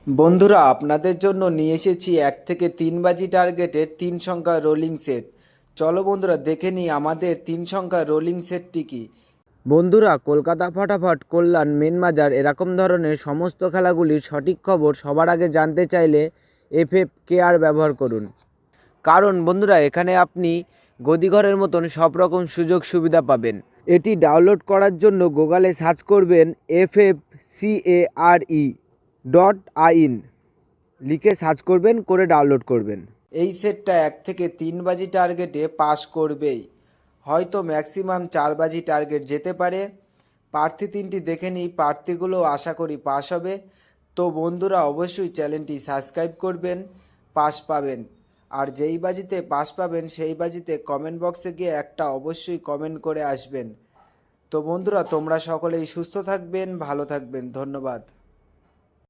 বন্ধুরা, আপনাদের জন্য নিয়ে এসেছি 1 থেকে 3 বাজি টার্গেটের 3 সংখ্যার রোলিং সেট। চলো বন্ধুরা, দেখে নিই আমাদের 3 সংখ্যার রোলিং সেটটি কি। বন্ধুরা, কলকাতা ফটাফট, কল্যাণ, মেন বাজার এরকম ধরনের সমস্ত খেলাগুলির সঠিক খবর সবার আগে জানতে চাইলে FFKR ব্যবহার করুন। কারণ বন্ধুরা, এখানে আপনি গদিঘরের মতন সব রকম সুযোগ সুবিধা পাবেন। এটি ডাউনলোড করার জন্য গুগলে সার্চ করবেন FFCARE.in, লিখে সার্চ করবেন, করে ডাউনলোড করবেন। এই সেটটা 1 থেকে 3 বাজি টার্গেটে পাস করবেই, হয়তো ম্যাক্সিমাম 4 বাজি টার্গেট যেতে পারে। প্রার্থী 3টি দেখে নিই, প্রার্থীগুলো আশা করি পাস হবে। তো বন্ধুরা, অবশ্যই চ্যানেলটি সাবস্ক্রাইব করবেন, পাস পাবেন। আর যেই বাজিতে পাস পাবেন সেই বাজিতে কমেন্ট বক্সে গিয়ে একটা অবশ্যই কমেন্ট করে আসবেন। তো বন্ধুরা, তোমরা সকলেই সুস্থ থাকবেন, ভালো থাকবেন, ধন্যবাদ।